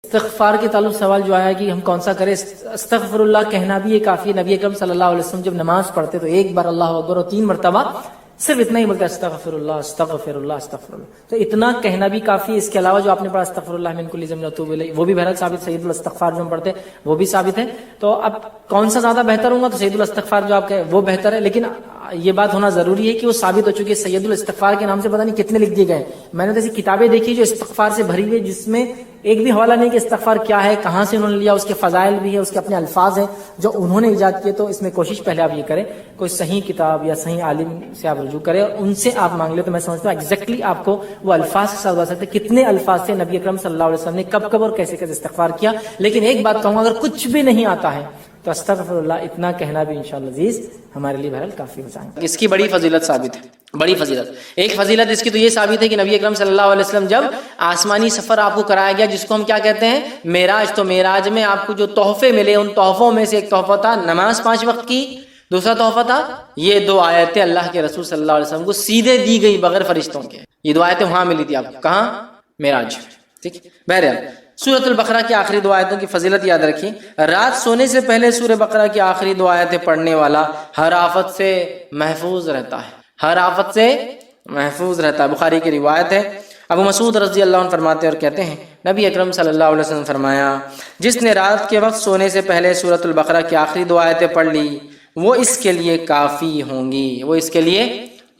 استغفار کے تعلق سوال جو آیا کہ ہم کون سا کریں، استغفر اللہ کہنا بھی یہ کافی ہے۔ نبی اکرم صلی اللہ علیہ وسلم جب نماز پڑھتے تو ایک بار اللہ اکبر اور 3 مرتبہ صرف اتنا ہی بولتے استغفر اللہ استغفر اللہ استغفر اللہ، تو اتنا کہنا بھی کافی ہے۔ اس کے علاوہ جو آپ نے پڑھا استغفر اللہ من کل ذنب واتوب الیہ، وہ بھی بہرحال ثابت، سید الاستغفار جو ہم پڑھتے ہیں وہ بھی ثابت ہے۔ تو اب کون سا زیادہ بہتر ہوگا، تو سید الاستغفار جو آپ کہے وہ بہتر ہے، لیکن یہ بات ہونا ضروری ہے کہ وہ ثابت ہو چکی ہے۔ سید الاستغفار کے نام سے پتہ نہیں کتنے لکھ دیے گئے، میں نے تو ایسی کتابیں دیکھی جو استغفار سے بھری ہوئی، جس میں ایک بھی حوالہ نہیں کہ استغفار کیا ہے، کہاں سے انہوں نے لیا، اس کے فضائل بھی ہے، اس کے اپنے الفاظ ہیں جو انہوں نے ایجاد کیے۔ تو اس میں کوشش پہلے آپ یہ کریں کوئی صحیح کتاب یا صحیح عالم سے آپ رجوع کریں اور ان سے آپ مانگ لیں، تو میں سمجھتا ہوں ایگزیکٹلی آپ کو وہ الفاظ کے ساتھ بتا سکتے ہیں کتنے الفاظ سے نبی اکرم صلی اللہ علیہ وسلم نے کب کب اور کیسے کیسے استغفار کیا۔ لیکن ایک بات کہوں گا، اگر کچھ بھی نہیں آتا ہے تو استغفر اللہ اتنا کہنا بھی انشاءاللہ عزیز ہمارے لیے بہرحال کافی ہو جائے گا۔ اس کی بڑی فضیلت ثابت ہے، بڑی فضیلت۔ ایک فضیلت اس کی تو یہ ثابت ہے کہ نبی اکرم صلی اللہ علیہ وسلم جب آسمانی سفر آپ کو کرایا گیا، جس کو ہم کیا کہتے ہیں معراج، تو معراج میں آپ کو جو تحفے ملے، ان تحفوں میں سے ایک تحفہ تھا نماز 5 وقت کی، دوسرا تحفہ تھا یہ 2 آیتیں اللہ کے رسول صلی اللہ علیہ وسلم کو سیدھے دی گئی بغیر فرشتوں کے۔ یہ 2 آیتیں وہاں ملی تھی آپ کو، کہاں؟ معراج۔ ٹھیک ہے، بہرحال سورۃ البقرہ کی آخری 2 آیتوں کی فضیلت یاد رکھیں۔ رات سونے سے پہلے سورہ بقرہ کی آخری 2 آیتیں پڑھنے والا ہر آفت سے محفوظ رہتا ہے، ہر آفت سے محفوظ رہتا ہے۔ بخاری کی روایت ہے، ابو مسعود رضی اللہ عنہ فرماتے ہیں اور کہتے ہیں نبی اکرم صلی اللہ علیہ وسلم فرمایا، جس نے رات کے وقت سونے سے پہلے سورۃ البقرہ کی آخری 2 آیتیں پڑھ لی وہ اس کے لیے کافی ہوں گی، وہ اس کے لیے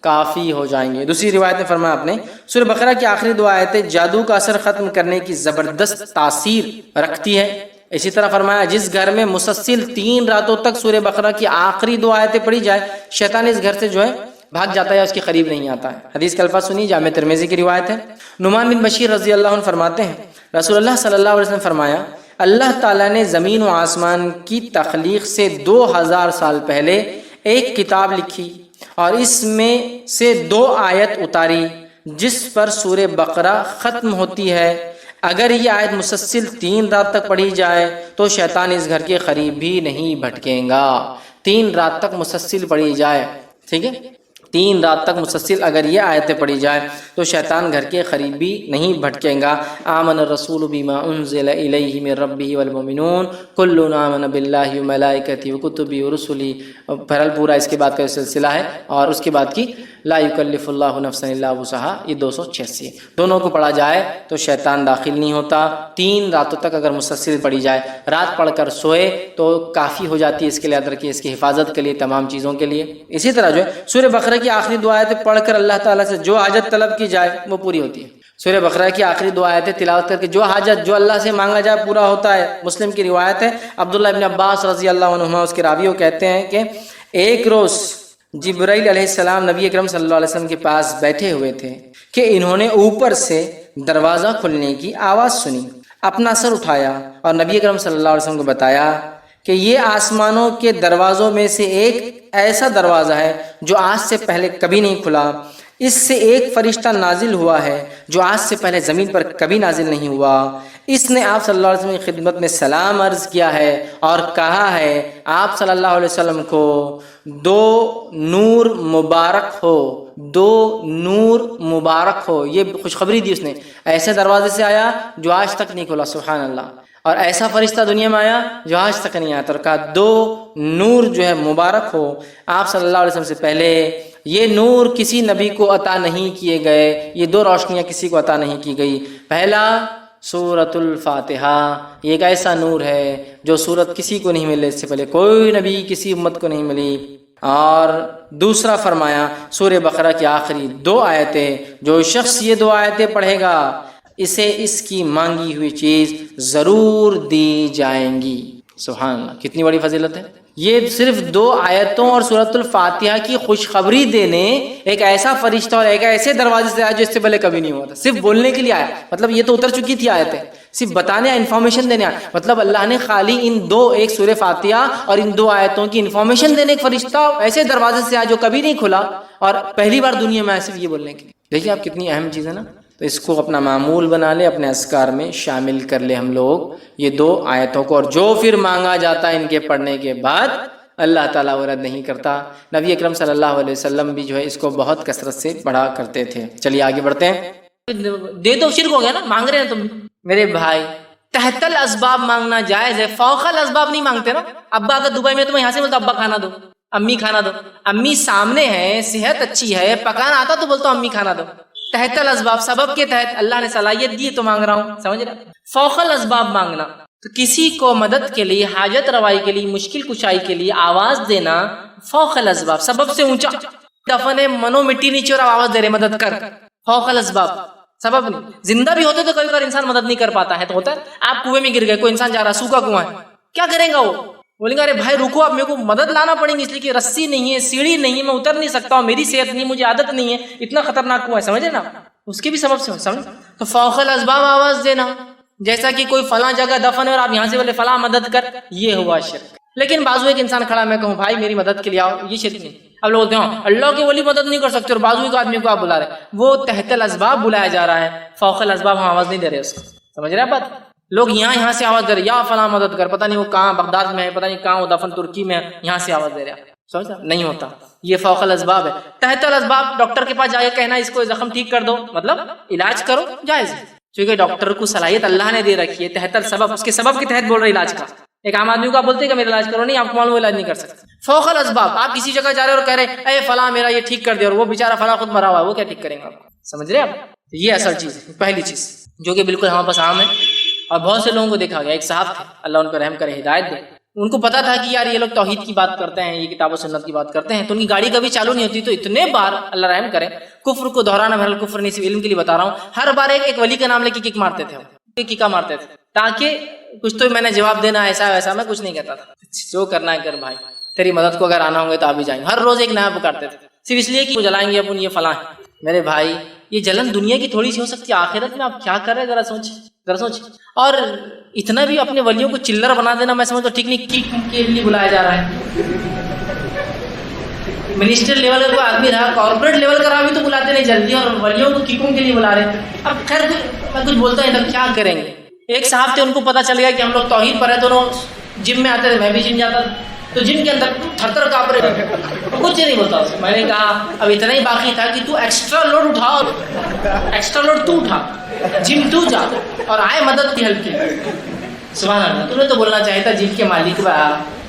کافی ہو جائیں گے۔ دوسری روایت میں فرمایا آپ نے سورہ بقرہ کی آخری 2 آیتیں جادو کا اثر ختم کرنے کی زبردست تاثیر رکھتی ہے۔ اسی طرح فرمایا جس گھر میں مسلسل 3 راتوں تک سورہ بقرہ کی آخری 2 آیتیں پڑھی جائے شیطان اس گھر سے جو ہے بھاگ جاتا ہے یا اس کے قریب نہیں آتا ہے۔ حدیث کے الفاظ سنی، جامع ترمذی کی روایت ہے۔ نعمان بن بشیر رضی اللہ عنہ فرماتے ہیں رسول اللہ صلی اللہ علیہ وسلم فرمایا اللہ تعالیٰ نے زمین و آسمان کی تخلیق سے 2000 سال پہلے ایک کتاب لکھی اور اس میں سے 2 آیت اتاری جس پر سورہ بقرہ ختم ہوتی ہے۔ اگر یہ آیت مسلسل 3 رات تک پڑھی جائے تو شیطان اس گھر کے قریب بھی نہیں بھٹکیں گا۔ 3 رات تک مسلسل پڑھی جائے، ٹھیک ہے، 3 رات تک مسلسل اگر یہ آیتیں پڑھی جائے تو شیطان گھر کے قریب بھی نہیں بھٹکیں گا۔ آمن الرسول بما انزل الیہ من ربہ والمؤمنون کل آمن باللہ وملائکتہ وکتبہ ورسلہ، بہرحال پورا اس کے بعد کا سلسلہ ہے، اور اس کے بعد کی لا یکلف اللہ نفسا الا وسعہا، یہ 286 دونوں کو پڑھا جائے تو شیطان داخل نہیں ہوتا۔ 3 راتوں تک اگر مسلسل پڑھی جائے، رات پڑھ کر سوئے تو کافی ہو جاتی ہے، اس کے لیے یاد رکھیے، اس کی حفاظت کے لیے، تمام چیزوں کے لیے۔ اسی طرح جو ہے سورہ بقرہ کی آخری 2 آیتیں پڑھ کر اللہ تعالیٰ سے جو حاجت طلب کی جائے وہ پوری ہوتی ہے۔ سورہ بقرہ کی آخری 2 آیتیں تلاوت کر کے جو حاجت جو اللہ سے مانگا جائے پورا ہوتا ہے۔ مسلم کی روایت ہے، عبداللہ ابن عباس رضی اللہ عنہما اس کے راوی وہ کہتے ہیں کہ ایک روز جبرائیل علیہ السلام نبی اکرم صلی اللہ علیہ وسلم کے پاس بیٹھے ہوئے تھے کہ انہوں نے اوپر سے دروازہ کھلنے کی آواز سنی، اپنا سر اٹھایا اور نبی اکرم صلی اللہ علیہ وسلم کو بتایا کہ یہ آسمانوں کے دروازوں میں سے ایک ایسا دروازہ ہے جو آج سے پہلے کبھی نہیں کھلا، اس سے ایک فرشتہ نازل ہوا ہے جو آج سے پہلے زمین پر کبھی نازل نہیں ہوا، اس نے آپ صلی اللہ علیہ وسلم کی خدمت میں سلام عرض کیا ہے اور کہا ہے آپ صلی اللہ علیہ وسلم کو 2 نور مبارک ہو، 2 نور مبارک ہو، یہ خوشخبری دی اس نے، ایسے دروازے سے آیا جو آج تک نہیں کھلا، سبحان اللہ، اور ایسا فرشتہ دنیا میں آیا جو آج تک نہیں آیا، اور کہا 2 نور جو ہے مبارک ہو آپ صلی اللہ علیہ وسلم سے پہلے، یہ نور کسی نبی کو عطا نہیں کیے گئے، یہ 2 روشنیاں کسی کو عطا نہیں کی گئی۔ پہلا سورۃ الفاتحہ، یہ ایک ایسا نور ہے جو سورت کسی کو نہیں ملے، اس سے پہلے کوئی نبی کسی امت کو نہیں ملی، اور دوسرا فرمایا سورہ بقرہ کی آخری 2 آیتیں، جو شخص یہ 2 آیتیں پڑھے گا اسے اس کی مانگی ہوئی چیز ضرور دی جائیں گی۔ سبحان اللہ، کتنی بڑی فضیلت ہے۔ یہ صرف 2 آیتوں اور سورۃ الفاتحہ کی خوشخبری دینے ایک ایسا فرشتہ اور ایک ایسے دروازے سے آیا جو اس سے پہلے کبھی نہیں ہوا تھا، صرف بولنے کے لیے آیا، مطلب یہ تو اتر چکی تھی آیتیں، صرف بتانے، انفارمیشن دینے آیا، مطلب اللہ نے خالی ان 2، ایک سورہ فاتحہ اور ان 2 آیتوں کی انفارمیشن دینے ایک فرشتہ ایسے دروازے سے آیا جو کبھی نہیں کھلا، اور پہلی بار دنیا میں آیا صرف یہ بولنے کے لیے۔ دیکھیے آپ کتنی اہم چیز ہے نا، تو اس کو اپنا معمول بنا لے، اپنے اذکار میں شامل کر لے ہم لوگ یہ 2 آیتوں کو، اور جو پھر مانگا جاتا ہے ان کے پڑھنے کے بعد اللہ تعالیٰ وہ رد نہیں کرتا۔ نبی اکرم صلی اللہ علیہ وسلم بھی جو ہے اس کو بہت کثرت سے پڑھا کرتے تھے۔ چلیے آگے بڑھتے ہیں۔ دے دو، شرک ہو گیا نا، مانگ رہے ہیں تم۔ میرے بھائی تحت الاسباب مانگنا جائز ہے، فوق الاسباب نہیں مانگتے نا. ابا اگر دبئی میں تمہیں یہاں سے بولتا ابا کھانا دو، امی کھانا دو، امی سامنے ہے، صحت اچھی ہے، پکانا آتا تو بولتا امی کھانا دو. تحت الاسباب، سبب کے تحت اللہ نے صلاحیت دی تو مانگ رہا ہوں، سمجھ رہے. فوق الاسباب مانگنا تو کسی کو مدد کے لیے، حاجت روائی کے لیے، مشکل کشائی کے لیے آواز دینا فوق الاسباب، سبب سے اونچا. دفن ہے، منو مٹی نیچے اور آواز دے رہے مدد کر، فوق الاسباب، سبب نہیں. زندہ بھی ہوتے تو کبھی کبھی انسان مدد نہیں کر پاتا ہے، تو ہوتا ہے آپ کنویں میں گر گئے، کوئی انسان جا رہا، سوکھا کنواں ہے، کیا کریں گا وہ؟ بولیں گے ارے بھائی رکو، اب میرے کو مدد لانا پڑیں گی، اس لیے کہ رسی نہیں ہے، سیڑھی نہیں ہے، میں اتر نہیں سکتا ہوں، میری صحت نہیں، مجھے عادت نہیں ہے، اتنا خطرناک کنواں ہے، سمجھے نا. اس کے بھی سبب سے سمجھ. تو فوق الاسباب آواز دینا، جیسا کہ کوئی فلاں جگہ دفن ہے اور آپ یہاں سے بولے فلاں مدد کر، یہ ہوا شرک. لیکن بازو ایک انسان کھڑا، میں کہوں بھائی میری مدد کے لیے آؤ، یہ شرک نہیں. اب لوگ بولتے ہیں اللہ کے ولی مدد نہیں کر سکتے اور بازو کے آدمی کو آپ بلا رہے، وہ تحت الاسباب بلایا جا رہا ہے، فوق الاسباب ہم آواز نہیں دے رہے اس کو، سمجھ رہے ہیں بات. لوگ یہاں سے آواز دے رہے، یا فلاں مدد کر، پتہ نہیں وہ کہاں بغداد میں ہے، پتہ نہیں کہاں وہ دفن ترکی میں ہے، یہاں سے آواز دے رہے، سمجھ نہیں ہوتا. یہ فوق الاسباب ہے. تحت الاسباب ڈاکٹر کے پاس جا کے کہنا اس کو زخم ٹھیک کر دو، مطلب علاج کرو، جائز ہے، کیونکہ ڈاکٹر کو صلاحیت اللہ نے دے رکھی ہے. تحت السبب، اس کے سبب کے تحت بول رہے علاج کا. ایک عام آدمی کو آپ بولتے ہیں کہ میرا علاج کرو، نہیں، آپ کو معلوم علاج نہیں کر سکتے. فوق الاسباب، آپ کسی جگہ جا رہے اور کہہ رہے اے فلاں میرا یہ ٹھیک کر دے، اور وہ بیچارہ فلاں خود مرا ہوا ہے، وہ کیا ٹھیک کریں گے آپ؟ سمجھ رہے آپ؟ یہ اصل چیز ہے، پہلی چیز جو کہ بالکل ہمارے پاس عام ہے اور بہت سے لوگوں کو دیکھا گیا. ایک صاحب تھے، اللہ ان پر رحم کرے، ہدایت دے، ان کو پتا تھا کہ یار یہ لوگ توحید کی بات کرتے ہیں، یہ کتاب و سنت کی بات کرتے ہیں، تو ان کی گاڑی کبھی چالو نہیں ہوتی، تو اتنے بار اللہ رحم کرے، کفر کو دہرانا بہرحال کفر نہیں، صرف علم کے لیے بتا رہا ہوں، ہر بار ایک ولی کا نام لے کے کک مارتے تھے، کیکا مارتے تھے، تاکہ کچھ تو میں نے جواب دینا، ایسا ویسا میں کچھ نہیں کہتا تھا، جو کرنا ہے کر بھائی، تیری مدد کو اگر آنا ہوں گے تو آپ بھی جائیں گے. ہر روز ایک نیا پکارتے تھے، صرف اس لیے کہ وہ جلائیں گے اپن، یہ فلاں ہے. میرے بھائی یہ جلن دنیا کی تھوڑی سی ہو سکتی ہے، آخرت میں آپ کیا کر رہے ہیں ذرا سوچ. اور اتنا بھی اپنے ولیوں کو چلر بنا دینا میں سمجھتا ہوں ٹھیک نہیں. کک کے لیے بلایا جا رہا ہے، منسٹر لیول کا آدمی رہا، کارپوریٹ لیول کا رہا بھی تو بلاتے نہیں جلدی، اور ولیوں کو ککوں کے لیے بلا رہے. اب خیر میں کچھ بولتا نہیں تھا، کیا کریں گے. ایک صاحب تھے، ان کو پتا چل گیا کہ ہم لوگ توحید پر ہیں، تو جم میں آتے تھے، میں بھی جم جاتا تھا، تو جم کے اندر تھر تھر کانپ رہے، کچھ نہیں بولتا. میں نے کہا اب اتنا ہی باقی تھا کہ تو ایکسٹرا لوڈ اٹھا، ایکسٹرا لوڈ تو اٹھا، جم تو جا اور آئے مدد کی ہیلپ کی. سبحان اللہ. تم نے تو بولنا چاہیے تھا جم کے مالک با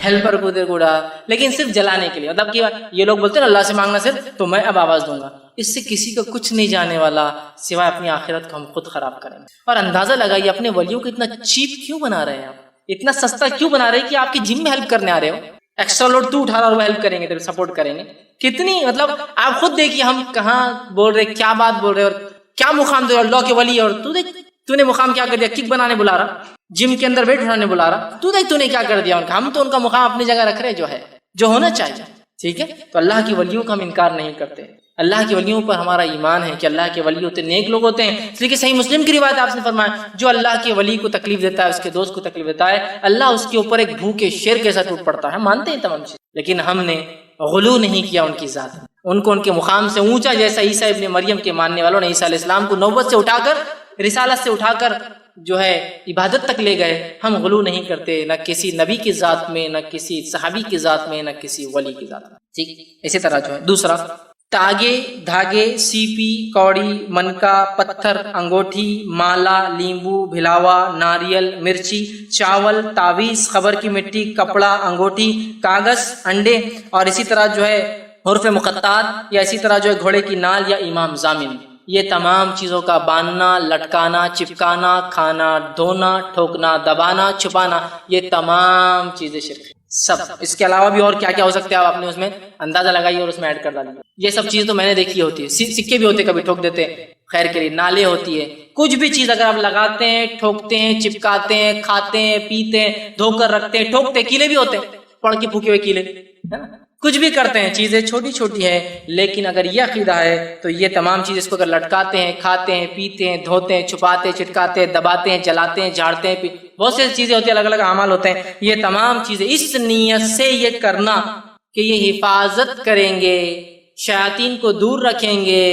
ہیلپر کو دے گوڑا، لیکن صرف جلانے کے لیے. مطلب کہ یہ لوگ بولتے ہیں اللہ سے مانگنا صرف، تو میں اب آواز دوں گا، اس سے کسی کا کچھ نہیں جانے والا سوائے اپنی آخرت کو ہم خود خراب کریں گے. اور اندازہ لگائیے اپنے ولیوں کو اتنا چیپ کیوں بنا رہے ہیں آپ، اتنا سستا کیوں بنا رہے ہیں کہ آپ کی جم میں ہیلپ کرنے آ رہے ہو. ایکسٹرا لوڈ تو اٹھا رہا اور وہ ہیلپ کریں گے، تیرے سپورٹ کریں گے. کتنی مطلب آپ خود دیکھیے ہم کہاں بول رہے، کیا بات بول رہے اور کیا مقام دے، اللہ کے ولی. اور تو دیکھ تو نے مقام کیا کر دیا، کک بنانے بلا رہا، جم کے اندر ویٹ اٹھانے بلا رہا. تو دیکھ تو نے کیا کر دیا ان کا. ہم تو ان کا مقام اپنی جگہ رکھ رہے جو ہے، جو ہونا چاہیے. ٹھیک ہے، تو اللہ کی ولیوں کا ہم انکار نہیں کرتے. اللہ کے ولیوں پر ہمارا ایمان ہے کہ اللہ کے ولی ہوتے نیک لوگ ہوتے ہیں. اس لیے کہ صحیح مسلم کی روایت آپ نے فرمایا، جو اللہ کے ولی کو تکلیف دیتا ہے، اس کے دوست کو تکلیف دیتا ہے، اللہ اس کے اوپر ایک بھوکے شیر کے ساتھ ٹوٹ پڑتا ہے. مانتے ہیں تمام چیز، لیکن ہم نے غلو نہیں کیا ان کی ذات، ان کو ان کے مقام سے اونچا، جیسا عیسیٰ ابن مریم کے ماننے والوں نے عیسیٰ علیہ السلام کو نوبت سے اٹھا کر، رسالت سے اٹھا کر جو ہے عبادت تک لے گئے. ہم غلو نہیں کرتے، نہ کسی نبی کی ذات میں، نہ کسی صحابی کی ذات میں، نہ کسی ولی کی ذات میں. ٹھیک، اسی طرح جو ہے دوسرا، تاگے، دھاگے، سیپی، کوڑی، منکا، پتھر، انگوٹھی، مالا، لیمبو، بھلاوا، ناریل، مرچی، چاول، تعویذ، خبر کی مٹی، کپڑا، انگوٹھی، کاغذ، انڈے، اور اسی طرح جو ہے حروف مقطعات، یا اسی طرح جو ہے گھوڑے کی نال یا امام ضامن. یہ تمام چیزوں کا باندھنا، لٹکانا، چپکانا، کھانا، دھونا، ٹھوکنا، دبانا، چھپانا، یہ تمام چیزیں شرک ہیں. سب. اس کے علاوہ بھی اور کیا کیا ہو سکتے ہیں، آپ اپنے اس میں اندازہ لگائیے اور اس میں ایڈ کر ڈالیے. یہ سب چیز تو میں نے دیکھی ہوتی ہے. سکے بھی ہوتے کبھی ٹھوک دیتے خیر کے لیے، نالے ہوتی ہے، کچھ بھی چیز اگر آپ لگاتے ہیں، ٹھوکتے ہیں، چپکاتے ہیں، کھاتے ہیں، پیتے ہیں، دھو کر رکھتے ہیں، ٹھوکتے. کیلے بھی ہوتے ہیں، پڑھ کے پھوکے ہوئے کیلے، ہے نا، کچھ بھی کرتے ہیں، چیزیں چھوٹی چھوٹی ہیں، لیکن اگر یہ عقیدہ ہے تو یہ تمام چیز اس کو اگر لٹکاتے ہیں، کھاتے ہیں، پیتے ہیں، دھوتے ہیں، چھپاتے ہیں، چٹکاتے ہیں، دباتے ہیں، جلاتے ہیں، جھاڑتے ہیں، بہت سی چیزیں ہوتی ہیں، الگ الگ اعمال ہوتے ہیں. یہ تمام چیزیں اس نیت سے یہ کرنا کہ یہ حفاظت کریں گے، شیاطین کو دور رکھیں گے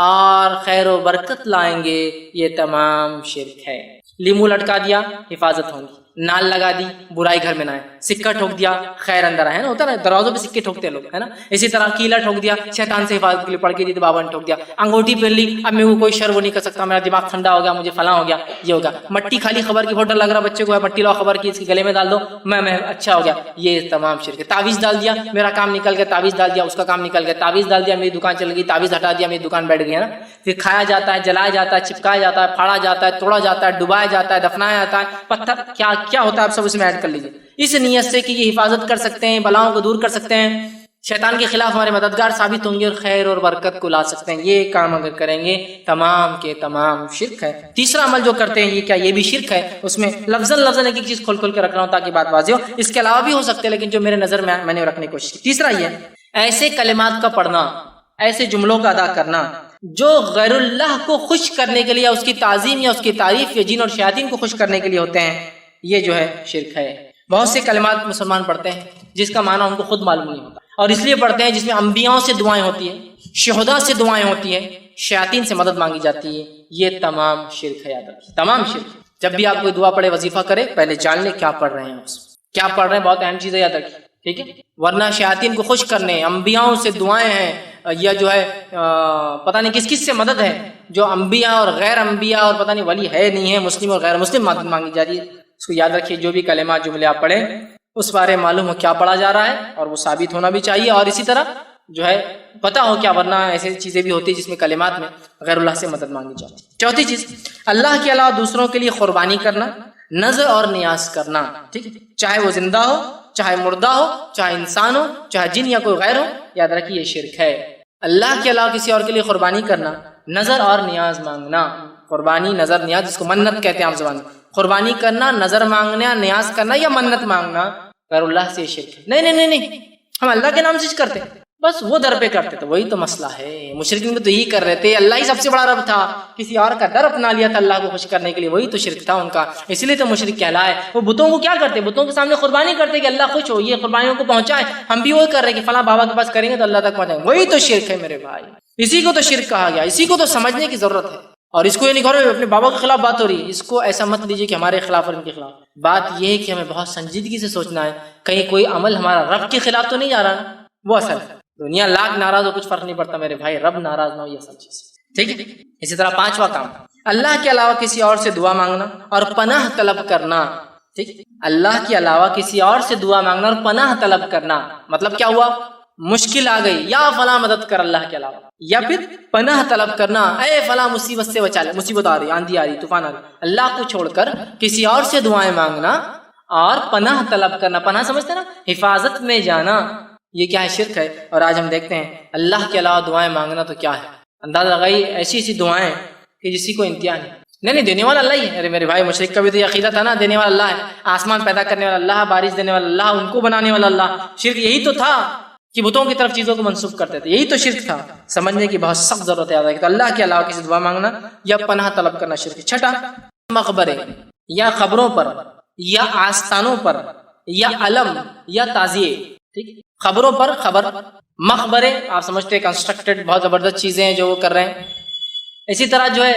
اور خیر و برکت لائیں گے، یہ تمام شرک ہے. لیمو لٹکا دیا، حفاظت ہوں گی. نال لگا دی برائی گھر میں نہ آئے، سکہ ٹھوک دیا خیر اندر آئے نا، ہوتا ہے نا دروازوں پہ سکے ٹھوکتے ہیں لوگ ہے نا، اسی طرح کیلا ٹھوک دیا شیطان سے حفاظت کے لیے پڑھ کے دی تو بابا نے ٹھوک دیا، انگوٹھی پہن لی اب میرے کو کوئی شر وہ نہیں کر سکتا، میرا دماغ ٹھنڈا ہو گیا مجھے فلاں ہو گیا یہ ہوگا، مٹی خالی خبر کی بہت ڈر لگ رہا بچے کو ہے، مٹی لاؤ خبر کی اس کے گلے میں ڈال دو میں اچھا ہو گیا، یہ تمام شرک ہے۔ تعویذ ڈال دیا میرا کام نکل گیا، تعویذ ڈال دیا اس کا کام نکل گیا، تعویذ ڈال دیا میری دکان چل گئی، تعویذ ہٹا دیا میری دکان بیٹھ گئی ہے نا، پھر کھایا جاتا ہے جلایا جاتا ہے چپکایا جاتا ہے پھاڑا جاتا ہے توڑا جاتا ہے ڈبایا جاتا ہے دفنایا جاتا ہے، پتھر کیا کیا ہوتا ہے آپ سب اس میں ایڈ کر لیجیے، اس نیت سے کہ یہ حفاظت کر سکتے ہیں بلاؤں کو دور کر سکتے ہیں، شیطان کے خلاف ہمارے مددگار ثابت ہوں گے اور خیر اور برکت کو لا سکتے ہیں، یہ کام اگر کریں گے تمام کے تمام شرک ہے۔ تیسرا عمل جو کرتے ہیں یہ کیا، یہ بھی شرک ہے، اس میں لفظاً ایک ایک چیز کھول کھول کے رکھ رہا ہوں تاکہ بات واضح ہو، اس کے علاوہ بھی ہو سکتے ہیں لیکن جو میرے نظر میں نے رکھنے کی کوشش کی۔ تیسرا یہ ایسے کلمات کا پڑھنا، ایسے جملوں کا ادا کرنا جو غیر اللہ کو خوش کرنے کے لیے، اس کی تعظیم یا اس کی تعریف یا جن اور شیاطین کو خوش کرنے کے لیے ہوتے ہیں، یہ جو ہے شرک ہے۔ بہت سے کلمات مسلمان پڑھتے ہیں جس کا معنی ان کو خود معلوم نہیں ہوتا، اور اس لیے پڑھتے ہیں جس میں انبیاء سے دعائیں ہوتی ہیں، شہداء سے دعائیں ہوتی ہیں، شیاطین سے مدد مانگی جاتی ہے، یہ تمام شرک ہے، یاد رکھیے تمام شرک۔ جب بھی آپ کوئی دعا پڑھے وظیفہ کرے پہلے جان لیں کیا پڑھ رہے ہیں، کیا پڑھ رہے ہیں، بہت اہم چیز ہے، یاد رکھیے ٹھیک ہے، ورنہ شیاطین کو خوش کرنے، انبیاء سے دعائیں ہیں یا جو ہے پتہ نہیں کس کس سے مدد ہے، جو انبیاء اور غیر انبیاء اور پتہ نہیں ولی ہے نہیں ہے، مسلم اور غیر مسلم مدد مانگی جا رہی ہے، اس کو یاد رکھیے۔ جو بھی کلمات جملے آپ پڑھیں اس بارے معلوم ہو کیا پڑھا جا رہا ہے اور وہ ثابت ہونا بھی چاہیے، اور اسی طرح جو ہے پتہ ہو کیا، ورنہ ایسی چیزیں بھی ہوتی ہیں جس میں کلمات میں غیر اللہ سے مدد مانگی جاتی ہے۔ چوتھی چیز اللہ کے علاوہ دوسروں کے لیے قربانی کرنا، نذر اور نیاز کرنا، ٹھیک ہے، چاہے وہ زندہ ہو چاہے مردہ ہو چاہے انسان ہو چاہے جن یا کوئی غیر ہو، یاد رکھیے یہ شرک ہے۔ اللہ کے علاوہ کسی اور کے لیے قربانی کرنا، نذر اور نیاز مانگنا، قربانی نذر نیاز جس کو منت کہتے ہیں عام زبان میں، قربانی کرنا، نظر مانگنا، نیاز کرنا یا منت مانگنا غیر اللہ سے شرک ہے۔ نہیں ہم اللہ کے نام سے کرتے بس وہ در پہ کرتے تو وہی تو مسئلہ ہے۔ مشرکین تو یہی کر رہے تھے، اللہ ہی سب سے بڑا رب تھا، کسی اور کا در اپنا لیا تھا اللہ کو خوش کرنے کے لیے، وہی تو شرک تھا ان کا، اس لیے تو مشرک کہلائے۔ وہ بتوں کو کیا کرتے، بتوں کے سامنے قربانی کرتے کہ اللہ خوش ہو، یہ قربانیوں کو پہنچائے، ہم بھی وہی کر رہے ہیں کہ فلاں بابا کے پاس کریں گے تو اللہ تک پہنچائیں گے، وہی تو شرک ہے میرے بھائی، اسی کو تو شرک کہا گیا، اسی کو تو سمجھنے کی ضرورت ہے۔ اور اس کو یہ نہیں کہو اپنے بابا کے خلاف بات ہو رہی ہے، اس کو ایسا مت لیجیے کہ ہمارے خلاف اور ان کے خلاف، بات یہ ہے کہ ہمیں بہت سنجیدگی سے سوچنا ہے کہیں کوئی عمل ہمارا رب کے خلاف تو نہیں جا رہا نا، وہ اصل ہے۔ دنیا لاکھ ناراض ہو کچھ فرق نہیں پڑتا میرے بھائی، رب ناراض نہ ہو، یہ اصل چیز ٹھیک ہے۔ اسی طرح پانچواں کام اللہ کے علاوہ کسی اور سے دعا مانگنا اور پناہ طلب کرنا، ٹھیک، اللہ کے علاوہ کسی اور سے دعا مانگنا اور پناہ طلب کرنا، مطلب کیا ہوا، مشکل آ گئی یا فلاں مدد کر اللہ کے علاوہ، یا پھر پناہ طلب کرنا، اے فلاں مصیبت سے بچا لے، مصیبت آ رہی، آندھی آ رہی، طوفان آ رہی، اللہ کو چھوڑ کر کسی اور سے دعائیں مانگنا اور پناہ طلب کرنا، پناہ سمجھتے نا، حفاظت میں جانا، یہ کیا ہے، شرک ہے۔ اور آج ہم دیکھتے ہیں اللہ کے علاوہ دعائیں مانگنا تو کیا ہے، اندازہ لگائی ایسی ایسی دعائیں کہ جسی کو انتہا نہیں دینے والا اللہ ہی ہے۔ ارے میرے بھائی مشرک کا بھی تو عقیدہ تھا نا، دینے والا اللہ ہے، آسمان پیدا کرنے والا اللہ، بارش دینے والا اللہ، ان کو بنانے والا اللہ، شرک یہی تو تھا کہ بتوں کی طرف چیزوں کو منسوخ کرتے تھے، یہی تو شرک تھا۔ سمجھنے کی بہت سخت ضرورت ہے کہ اللہ کے علاوہ کسی دعا مانگنا یا پناہ طلب کرنا شرک ہے۔ چھٹا، مقبرے یا قبروں پر یا آستانوں پر یا علم یا تعزیے، ٹھیک، خبروں پر خبر، مقبرے آپ سمجھتے ہیں کنسٹرکٹڈ بہت زبردست چیزیں ہیں جو وہ کر رہے ہیں، اسی طرح جو ہے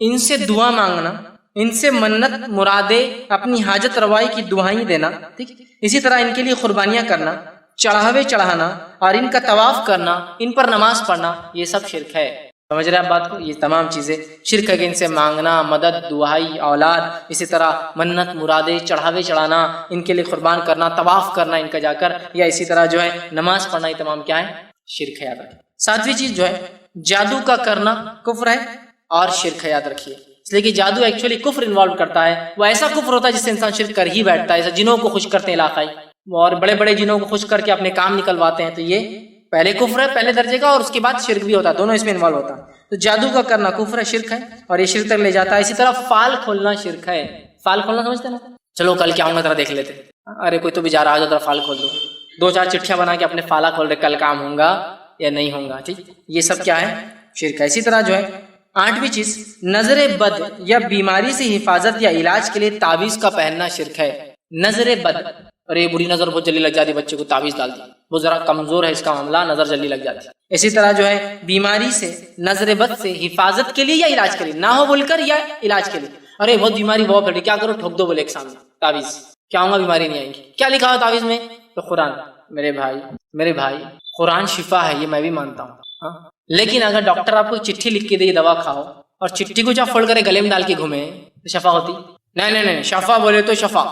ان سے دعا مانگنا، ان سے منت مرادے اپنی حاجت روائی کی دعائیں دینا، ٹھیک، اسی طرح ان کے لیے قربانیاں کرنا، چڑھاوے چڑھانا اور ان کا طواف کرنا، ان پر نماز پڑھنا، یہ سب شرک ہے۔ سمجھ رہے ہیں آپ بات کو، یہ تمام چیزیں شرک ہے کہ ان سے مانگنا، مدد، دعائی، اولاد، اسی طرح منت مرادے، چڑھاوے چڑھانا، ان کے لیے قربان کرنا، طواف کرنا ان کا جا کر، یا اسی طرح جو ہے نماز پڑھنا، یہ تمام کیا ہے، شرک ہے، یاد رکھیے۔ ساتویں چیز جو ہے جادو کا کرنا کفر ہے اور شرک ہے، یاد رکھیے، اس لیے کہ جادو ایکچولی کفر انوالو کرتا ہے، وہ ایسا کفر ہوتا ہے جس سے انسان شرک کر ہی بیٹھتا ہے، جیسے جنوں کو خوش کرتے ہیں علاقائی، اور بڑے بڑے جنوں کو خوش کر کے اپنے کام نکلواتے ہیں، تو یہ پہلے کفر ہے پہلے درجے کا، اور اس کے بعد شرک بھی ہوتا ہے، دونوں اس میں انوالو ہوتا ہے۔ تو جادو کا کرنا کفر ہے، شرک ہے، اور یہ شرک تک لے جاتا ہے۔ اسی طرح فال کھولنا شرک ہے، فال کھولنا سمجھتے ہیں نا، چلو کل کیا آؤں گا ذرا دیکھ لیتے، ارے کوئی تو بھی جا رہا ہے ذرا فال کھول دو، دو چار چٹھیاں بنا کے اپنے فالا کھول رہے، کل کام ہوں گا یا نہیں ہوں گا، ٹھیک، یہ سب کیا ہے، شرک ہے۔ اسی طرح جو ہے آٹھویں چیز نظر بد یا بیماری سے حفاظت یا علاج کے لیے تعویذ کا پہننا شرک ہے۔ نظر بد، اور یہ بری نظر بہت جلدی لگ جاتی، بچے کو تعویذ ڈال دیا، وہ ذرا کمزور ہے اس کا معاملہ، نظر جلدی لگ جاتی ہے۔ اسی طرح جو ہے بیماری سے، نظر بد سے حفاظت کے لیے یا علاج کے لیے، نہ ہو بول کر یا علاج کے لیے، ارے بہت بیماری بہت پھیلی، کیا کرو؟ ٹھوک دو بولے ایک سامنے تعویذ، کیا ہوں گا بیماری نہیں آئیں گی۔ کیا لکھا ہو تعویذ میں؟ تو قرآن۔ میرے بھائی قرآن شفا ہے، یہ میں بھی مانتا ہوں، ہاں، لیکن اگر ڈاکٹر آپ کو چٹھی لکھ کے دے دوا کھاؤ اور چٹھی کو جب فولڈ کرے گلے میں ڈال کے گھومے تو شفا ہوتی؟ نہیں، شفا بولے تو شفا،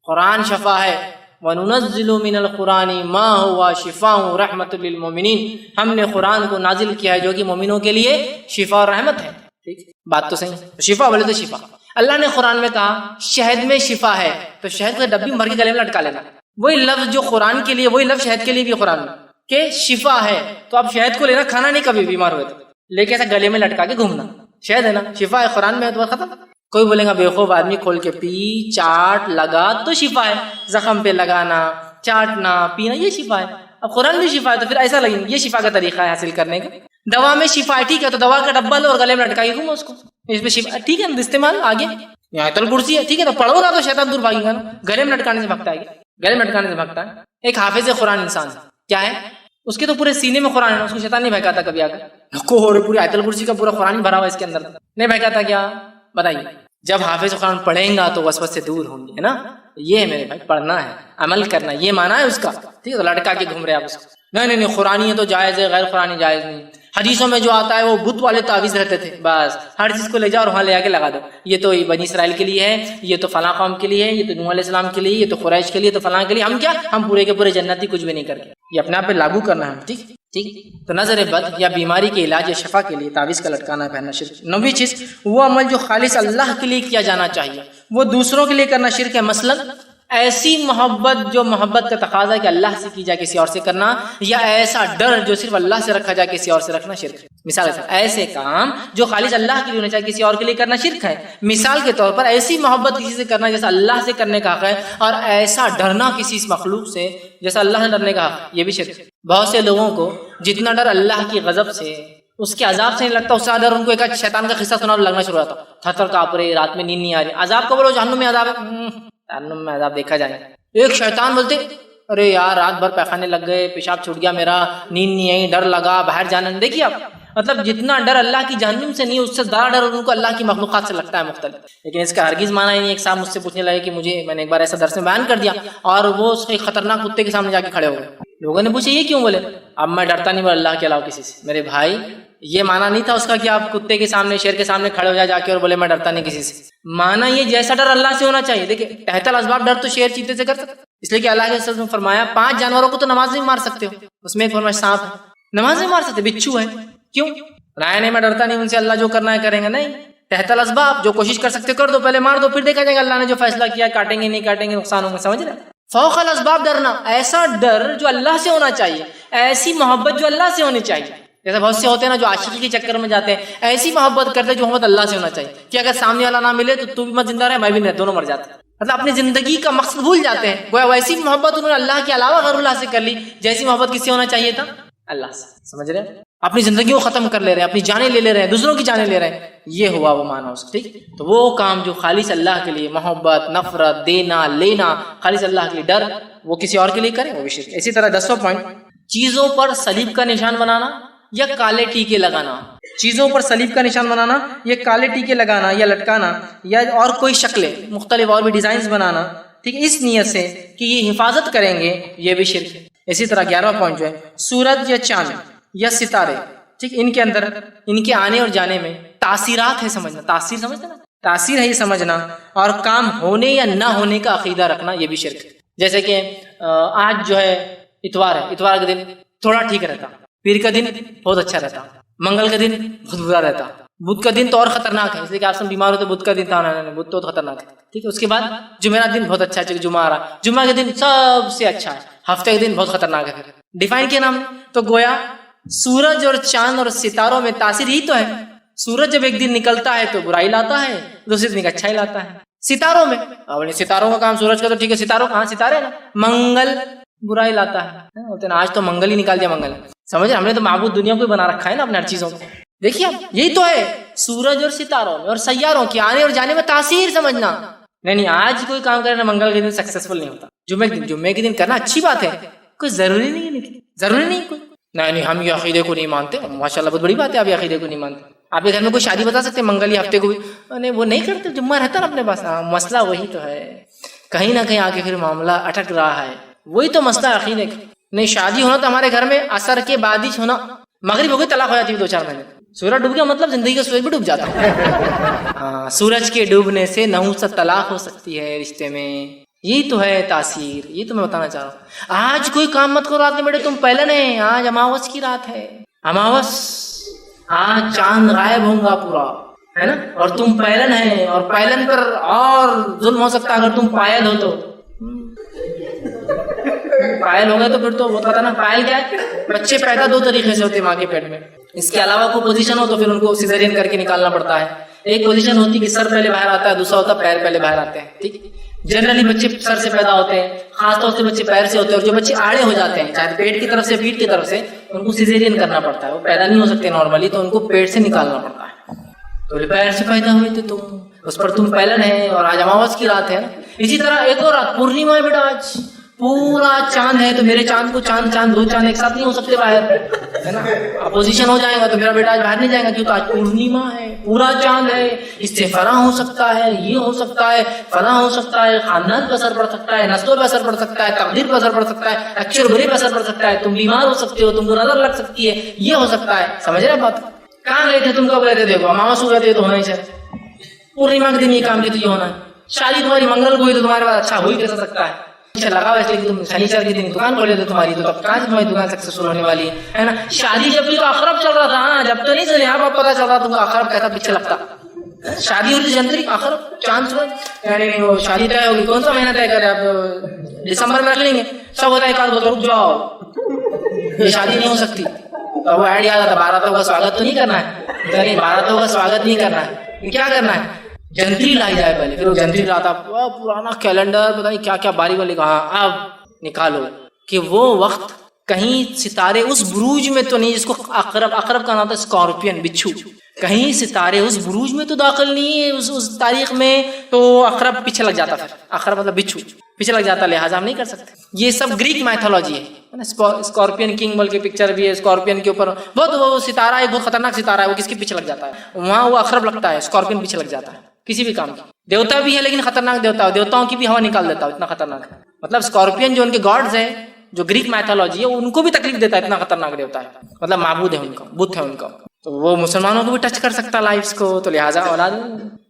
قرآن شفا ہے۔ وَنُنَزِّلُ مِنَ الْقُرْآنِ مَا هُوَ شِفَاءٌ رَحْمَةٌ لِّلْمُؤْمِنِينَ، ہم نے قرآن کو نازل کیا ہے جو کہ مومنوں کے لیے شفا اور رحمت ہے۔ ٹھیک، بات تو صحیح ہے، شفا بولے تو شفا۔ اللہ نے قرآن میں کہا شہد میں شفا ہے، تو شہد کو ڈبی میں بھر کے گلے میں لٹکا لینا۔ وہی لفظ جو قرآن کے لیے، وہی لفظ شہد کے لیے بھی قرآن میں کہ شفا ہے، تو اب شہد کو لینا، کھانا نہیں کبھی بیمار ہوئے تو، لیکن ایسا گلے میں لٹکا کے گھومنا، شہد ہے نا، شفا ہے، قرآن میں ہے، تو ختم۔ کوئی بولے گا بیوقوف آدمی کھول کے پی، چاٹ، لگا تو شفا ہے، زخم پہ لگانا، چاٹنا، پینا، یہ شفا ہے۔ اب قرآن بھی شفا ہے تو پھر ایسا لگیں یہ شفا کا طریقہ ہے حاصل کرنے کا۔ دوا میں شفا ہے، ٹھیک ہے، تو دوا کا ڈبہ لو اور گلے میں لٹکا کے گھومو اس کو، اس میں شفا، ٹھیک ہے، استعمال آگے آیت الکرسی ہے، ٹھیک ہے، تو پڑھو نا تو شیطان دور بھاگے گا نا، گلے میں لٹکانے سے بھگتا ہے، گلے میں لٹکانے سے بھگتا ہے۔ ایک حافظ قرآن انسان کیا ہے، اس کے تو پورے سینے میں قرآن ہے، اس کو شیطان نہیں بھگاتا کبھی آ کر، پوری آیت الکرسی کا پورا قرآن بھرا ہوا اس کے اندر، نہیں بھگاتا کیا؟ بتائیے۔ جب حافظ قرآن پڑھیں گا تو وسوسے سے دور ہوں گے، ہے نا؟ یہ ہے میرے بھائی، پڑھنا ہے، عمل کرنا ہے، یہ مانا ہے اس کا، ٹھیک ہے، تو لٹکا کے گھوم رہے آپ اس کو، نہیں، قرآنی ہے تو جائز ہے، غیر قرآنی جائز نہیں۔ حدیثوں میں جو آتا ہے وہ بت والے تعویذ رہتے تھے، بس ہر چیز کو لے جاؤ اور وہاں لے آ کے لگا دو، یہ تو بنی اسرائیل کے لیے ہے، یہ تو فلاں قوم کے لیے ہے، یہ تو نوح علیہ السلام کے لیے، یہ تو قریش کے لیے، تو فلاں کے لیے، ہم کیا، ہم پورے کے پورے جنتی، کچھ بھی نہیں کر کے، یہ اپنے آپ پہ لاگو کرنا ہے، ٹھیک۔ تو نظر بد یا بیماری کے علاج یا شفا کے لیے تعویذ کا لٹکانا پہننا شرک۔ نویں چیز، وہ عمل جو خالص اللہ کے لیے کیا جانا چاہیے وہ دوسروں کے لیے کرنا شرک ہے۔ مثلا ایسی محبت جو محبت کا تقاضا ہے کہ اللہ سے کی جائے کسی اور سے کرنا، یا ایسا ڈر جو صرف اللہ سے رکھا جائے کسی اور سے رکھنا شرک ہے۔ مثال ایسے کام جو خالص اللہ کے لیے ہونا چاہیے کسی اور کے لیے کرنا شرک ہے۔ مثال کے طور پر ایسی محبت کسی سے کرنا جیسا اللہ سے کرنے کا حق ہے، اور ایسا ڈرنا کسی اس مخلوق سے جیسا اللہ سے ڈرنے کا حق ہے، یہ بھی شرک ہے۔ بہت سے لوگوں کو جتنا ڈر اللہ کی غضب سے، اس کے عذاب سے نہیں لگتا، اس سے ڈر ان کو ایک شیطان کا قصہ سنا لگنا شروع ہوتا، تھر تھر کانپ رہے، رات میں نیند نہیں آ رہی، عذاب کو بولو جہنم میں عذاب ہے، جہنم میں عذاب دیکھا جائے۔ ایک شیطان بولتے ارے یار رات بھر پیخانے لگ گئے، پیشاب چھوٹ گیا میرا، نیند نہیں آئی، ڈر لگا، باہر جانا نہیں۔ دیکھیے آپ، مطلب جتنا ڈر اللہ کی جہنم سے نہیں، اس سے زیادہ ڈر ان کو اللہ کی مخلوقات سے لگتا ہے مختلف، لیکن اس کا ہرگز مانا ہی نہیں۔ ایک صاحب مجھ سے پوچھنے لگے کہ میں نے ایک بار ایسا درس میں بیان کر دیا اور وہ اس ایک خطرناک کتے کے سامنے جا کے کھڑے ہو گئے۔ لوگوں نے پوچھا یہ کیوں؟ بولے اب میں ڈرتا نہیں اللہ کے علاوہ کسی سے۔ میرے بھائی یہ مانا نہیں تھا اس کا کہ آپ کتے کے سامنے، شیر کے سامنے کھڑے ہو جا کے اور بولے میں ڈرتا نہیں کسی سے۔ مانا یہ جیسا ڈر اللہ سے ہونا چاہیے۔ دیکھیں تحت الاسباب ڈر تو شیر چیتے سے کر سکتے، اس لیے کہ اللہ کے رسول نے فرمایا 5 جانوروں کو تو نماز میں مار سکتے ہو، اس میں ایک فرمایا سانپ ہے، نماز میں مار سکتے، بچھو ہے، کیوں؟ رائے نہیں میں ڈرتا نہیں ان سے، اللہ جو کرنا ہے کریں گے، نہیں، تحت الاسباب جو کوشش کر سکتے کر دو، پہلے مار دو، پھر دیکھا جائے گا اللہ نے جو فیصلہ کیا، کاٹیں گے نہیں کاٹیں گے، نقصان ہوگا، سمجھ رہے؟ فوق الاسباب ڈرنا، ایسا ڈر جو اللہ سے ہونا چاہیے، ایسی محبت جو اللہ سے ہونی چاہیے۔ جیسے بہت سے ہوتے ہیں نا جو عاشقی کے چکر میں جاتے ہیں، ایسی محبت کرتے جو محبت اللہ سے ہونا چاہیے کہ اگر سامنے والا نہ ملے تو بھی مت زندہ رہے، میں بھی نہیں، دونوں مر جاتے ہیں۔ مطلب اپنی زندگی کا مقصد بھول جاتے ہیں، گویا ویسی محبت انہوں نے اللہ کے علاوہ غیر اللہ سے کر لی جیسی محبت کس سے ہونا چاہیے تھا، اللہ سے۔ سمجھ رہے ہیں؟ اپنی زندگی کو ختم کر لے رہے ہیں، اپنی جانیں لے رہے ہیں، دوسروں کی جانیں لے رہے ہیں، یہ ہوا وہ معنی اس کا، ٹھیک۔ تو وہ کام جو خالص اللہ کے لیے، محبت، نفرت، دینا لینا خالص اللہ کے لیے، ڈر، وہ کسی اور کے لیے کریں وہ بھی شرک۔ اسی طرح 10واں پوائنٹ، چیزوں پر صلیب کا نشان بنانا یا کالے ٹیکے لگانا۔ چیزوں پر صلیب کا نشان بنانا یا کالے ٹیکے لگانا یا لٹکانا یا اور کوئی شکلیں مختلف اور بھی ڈیزائنز بنانا، ٹھیک ہے، اس نیت سے کہ یہ حفاظت کریں گے، یہ بھی شرک ہے۔ اسی طرح 11واں پوائنٹ جو ہے، سورج یا چاند یا ستارے، ٹھیک، ان کے اندر، ان کے آنے اور جانے میں تاثیرات ہے سمجھنا، تاثیر سمجھتے نا، تاثیر ہے یہ سمجھنا، اور کام ہونے یا نہ ہونے کا عقیدہ رکھنا، یہ بھی شرک ہے۔ جیسے کہ آج جو ہے اتوار ہے، اتوار کا دن تھوڑا ٹھیک رہتا، پیر کا دن بہت اچھا رہتا، منگل کا دن بہت برا رہتا، بدھ کا دن تو اور خطرناک ہے، اس لیے کہ آپ سب بیمار ہوتے بدھ کا دن تھا، بدھ تو خطرناک ہے، ٹھیک ہے۔ اس کے بعد جمعرات دن بہت اچھا ہے، جمعہ آ رہا، جمعہ کے دن سب سے اچھا ہے، ہفتے کے دن بہت خطرناک ہے۔ ڈیفائن کیا نام نے؟ تو گویا سورج اور چاند اور ستاروں میں تاثیر ہی تو ہے۔ سورج جب ایک دن نکلتا ہے تو برائی لاتا ہے، دوسرے دن اچھائی لاتا ہے۔ ستاروں میں، ستاروں کا کام، سورج کا تو ٹھیک ہے، ستاروں کہاں ستارے نا، منگل برائی لاتا ہے، ہوتے نا، آج تو منگل ہی نکال دیا منگل، سمجھ، ہم نے تو معبود دنیا کو بنا رکھا ہے نا اپنے ہر چیزوں کو۔ دیکھیے یہی تو ہے، سورج اور ستاروں میں اور سیاروں کے آنے اور جانے میں تاثیر سمجھنا۔ نہیں آج کوئی کام کرنا منگل کے دن سکسیسفل نہیں ہوتا، جمعے کے دن کرنا اچھی بات ہے، کوئی ضروری نہیں ہے، ضروری نہیں کوئی، نہیں ہم یہ عقیدے کو نہیں مانتے، ماشاء اللہ بہت بڑی بات ہے، آپ یہ عقیدے کو نہیں مانتے، آپ کے گھر میں کوئی شادی بتا سکتے ہیں منگل یا ہفتے کو بھی؟ نہیں وہ نہیں کرتے، جمعہ رہتا نا اپنے پاس. مسئلہ وہی تو ہے، کہیں نہ کہیں آ کے پھر معاملہ اٹک رہا ہے. وہی تو مسئلہ عقیدے کا. نہیں شادی ہونا تو ہمارے گھر میں عصر کے بعد ہی ہونا، مغرب ہو گئی طلاق ہو جاتی ہے 2-4 مہینے. سورج ڈوب گیا مطلب زندگی کا سورج بھی ڈوب جاتا ہے. ہاں سورج کے ڈوبنے سے نحوست طلاق ہو سکتی ہے رشتے میں. یہی تو ہے تاثیر، یہ تو میں بتانا چاہ رہا ہوں. آج کوئی کام مت کرو رات میں بیٹے، تم پہلے نہیں، آج اماوس کی رات ہے. اماوس آج چاند غائب ہوں گا پورا، ہے نا، اور تم پہلن ہے، اور پہلن پر اور ظلم ہو سکتا ہے اگر تم پائل ہو تو. پائل ہو گئے تو پھر تو وہ پتا نا پائل کیا ہے. بچے پیدا 2 طریقے سے ہوتے ہیں ماں کے پیٹ میں. اس کے علاوہ کوئی پوزیشن ہو تو پھر ان کو سیزرین کر کے نکالنا پڑتا ہے. ایک پوزیشن ہوتی ہے کہ سر پہلے باہر آتا ہے، دوسرا ہوتا ہے پیر پہلے باہر آتے ہیں. ٹھیک، جنرلی بچے سر سے پیدا ہوتے ہیں، خاص طور سے بچے پیر سے ہوتے ہیں. اور جو بچے آڑے ہو جاتے ہیں چاہے پیٹ کی طرف سے پیٹھ کی طرف سے، ان کو سیزرین کرنا پڑتا ہے. وہ پیدا نہیں ہو سکتے نارملی، تو ان کو پیٹ سے نکالنا پڑتا ہے. تو پیر سے پیدا ہوئے تھے تم، اس پر تم پہلن ہے، اور آج اماوس کی رات ہے. اسی طرح ایک اور رات پورنیما ہے بیٹا، آج پورا چاند ہے. تو میرے چاند کو چاند 2 چاند ایک ساتھ نہیں ہو سکتے باہر، ہے نا، اپوزیشن ہو جائے گا. تو میرا بیٹا آج باہر نہیں جائے گا کیونکہ آج پورنیما ہے، پورا چاند ہے. اس سے فلاں ہو سکتا ہے، یہ ہو سکتا ہے، فلاں ہو سکتا ہے، خاندان پہ اثر پڑ سکتا ہے، نسلوں پہ اثر پڑ سکتا ہے، تقدیر پہ اثر پڑ سکتا ہے، اچھے اور برے پہ اثر پڑ سکتا ہے. تم بیمار ہو سکتے ہو، تم کو نظر لگ سکتی ہے، یہ ہو سکتا ہے. سمجھ رہے بات؟ کہاں گئے تھے تم، کب گئے تھے؟ دیکھو اماوس ہو گئے تھے تو ہونا ہی چاہیے. پورنیما کے دن یہ کام کی تو یہ ہونا ہے. شادی تمہاری منگل کو ہوئی تو تمہارے پاس اچھا ہو ہی کیسا سکتا ہے. اچھا لگا ویسے کہ تم شنیچر کے دن دکان کھولے تھے تمہاری، تو تب کہاں سے تمہاری دکان سکسیسفل ہونے والی ہے نا. شادی جب بھی تو اخرب چل رہا تھا، ہاں جب تو نہیں چلے آپ پتا چل رہا تم کو اخرب کیسا پیچھے لگتا. شادی ہوتی جنوری، اخرب چاند سورج، یعنی وہ شادی طے ہوگی. کون سا مہینہ طے کرے آپ؟ دسمبر میں رکھ لیں گے. سب ہوتا ہے ایک آدھ رک جاؤ، یہ شادی نہیں ہو سکتی. تو وہ ایڈ یاد آتا، باراتوں کا سواگت تو نہیں کرنا ہے، باراتوں کا سواگت نہیں کرنا ہے. کیا کرنا ہے؟ جنتری لائی جائے پہلے. پھر وہ جنتری لاتا، پرانا کیلنڈر پتہ نہیں کیا کیا باری والی کہا، اب نکالو کہ وہ وقت کہیں ستارے اس بروج میں تو نہیں جس کو عقرب کا نام تھا، اسکارپین بچھو. کہیں ستارے اس بروج میں تو داخل نہیں ہے اس تاریخ میں، تو عقرب پیچھے لگ جاتا. پھر عقرب مطلب بچھو پیچھے لگ جاتا، لہٰذا ہم نہیں کر سکتے. یہ سب گریک میتھولوجی ہے. اسکارپین کنگ بول کے پکچر بھی ہے، اسکارپین کے اوپر بہت وہ ستارہ ایک بہت خطرناک ستارہ ہے، وہ کس کے پیچھے لگ جاتا ہے؟ وہاں وہ عقرب لگتا ہے، اسکارپین پیچھے لگ جاتا ہے کسی بھی کام کی. دیوتا بھی ہے لیکن خطرناک دیوتا ہے، دیوتاؤں کی بھی ہوا نکال دیتا ہے، اتنا خطرناک ہے. مطلب اسکارپین جو ان کے گاڈز ہیں، جو گریک میتھولوجی ہے، ان کو بھی تکلیف دیتا ہے، اتنا خطرناک دیوتا ہے. مطلب معبود ہے ان کا، بت ہے ان کا. تو وہ مسلمانوں کو بھی ٹچ کر سکتا ہے لائفز کو. تو لہٰذا اولاد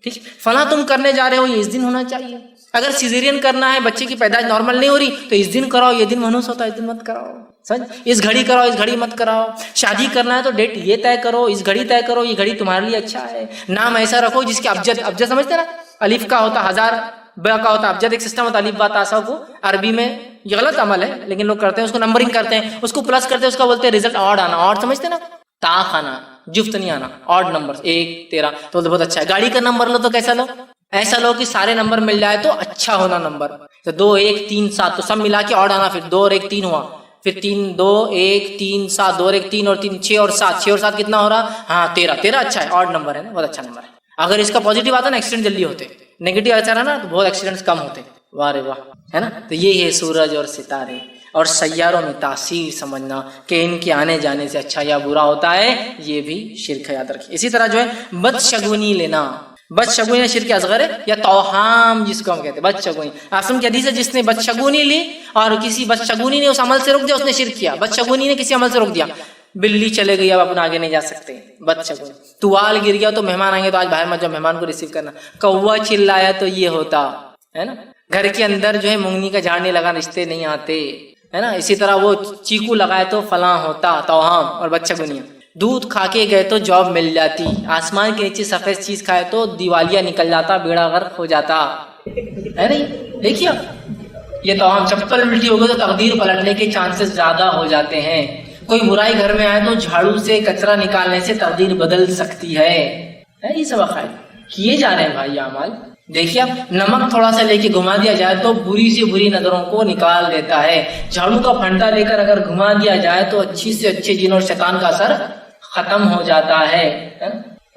ٹھیک فلاں تم کرنے جا رہے ہو، یہ اس دن ہونا چاہیے. اگر سیزیرین کرنا ہے، بچے کی پیدائش نارمل نہیں ہو رہی، تو اس دن کراؤ. یہ دن منحوس ہوتا ہے، اس دن مت کراؤ. سمجھ، اس گھڑی کراؤ، اس گھڑی مت کراؤ. شادی کرنا ہے تو ڈیٹ یہ طے کرو، اس گھڑی طے کرو، یہ گھڑی تمہارے لیے اچھا ہے. نام ایسا رکھو جس کے ابجد سمجھتے نا، الف کا ہوتا 1000، با کا ہوتا ابجد. ایک سسٹم ہوتا الف با تا سا کو عربی میں. یہ غلط عمل ہے لیکن لوگ کرتے ہیں، اس کو نمبرنگ کرتے ہیں، اس کو پلس کرتے ہیں، اس کا بولتے ہیں ریزلٹ آڈ آنا. آڈ سمجھتے نا، تا خانا جفت نہیں آنا، آڈ نمبر 1 13. تو بہت اچھا ہے. گاڑی کا نمبر لو تو کیسا لو؟ ایسا لو کہ سارے نمبر مل جائے تو اچھا ہونا نمبر. تو 2 1 3 7 تو سب ملا کے آڈ آنا. پھر 2 اور 1 3 ہوا، پھر 3 2 1 3 7 2 اور 1 3 اور 3 6 اور 7 6 اور 7 کتنا ہو رہا؟ ہاں 13. 13 اچھا ہے، آڈ نمبر ہے نا، بہت اچھا نمبر ہے. اگر اس کا پازیٹیو آتا نا ایکسیڈنٹ جلدی ہوتے، نیگیٹو اچھا رہا نا تو بہت ایکسیڈنٹس کم ہوتے. واہ رے واہ، ہے نا. تو یہ ہے سورج اور ستارے اور سیاروں میں تاثیر سمجھنا کہ ان کے آنے جانے سے اچھا یا برا ہوتا ہے، یہ بھی شرک ہے، یاد رکھیے. اسی طرح جو ہے بدشگونی لینا. بدشگونی شرک اصغر ہے، یا توہام جس کو ہم کہتے ہیں بدشگونی. آسم کی حدیث ہے، جس نے بدشگونی لی اور کسی بدشگونی نے اس عمل سے روک دیا، اس نے شرک کیا. بدشگونی نے کسی عمل سے روک دیا. بلی چلے گئی، اب اپنا آگے نہیں جا سکتے، بدشگونی. توال گر گیا تو مہمان آئیں گے تو آج باہر مت جاؤ، مہمان کو ریسیو کرنا. کوا چلایا تو یہ ہوتا ہے نا. گھر کے اندر جو ہے مونگنی کا جھاڑ نہیں لگا، رشتے نہیں آتے، ہے نا. اسی طرح وہ چیکو لگائے تو فلاں ہوتا، توہام اور بدشگونیاں. دودھ کھا کے گئے تو جاب مل جاتی. آسمان کے نیچے سفید چیز کھائے تو دیوالیہ نکل جاتا، بیڑا غرق ہو جاتا، ہے نہیں. دیکھیے یہ توہام. چپل الٹی ہو گئی تو تقدیر پلٹنے کے چانسز زیادہ ہو جاتے ہیں. کوئی برائی گھر میں آئے تو جھاڑو سے کچرا نکالنے سے تقدیر بدل سکتی ہے. یہ سب عقائد کیے جا رہے ہیں بھائی اعمال. دیکھیے اب نمک تھوڑا سا لے کے گھما دیا جائے تو بری سے بری نظروں کو نکال دیتا ہے. جھاڑو کا پھنٹا لے کر اگر گھما دیا جائے تو اچھی سے اچھے جن اور شیطان کا اثر ختم ہو جاتا ہے.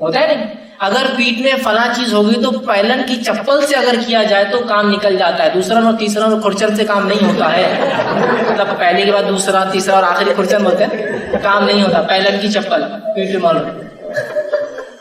ہوتا ہے نہیں. اگر پیٹ میں فلاں چیز ہوگی تو پہلن کی چپل سے اگر کیا جائے تو کام نکل جاتا ہے. دوسرا اور تیسرا اور کھرچن سے کام نہیں ہوتا ہے. مطلب پہلے کے بعد دوسرا تیسرا اور آخری کھرچن ہوتے ہیں، کام نہیں ہوتا. پہلن کی چپل پیٹ میں معلوم.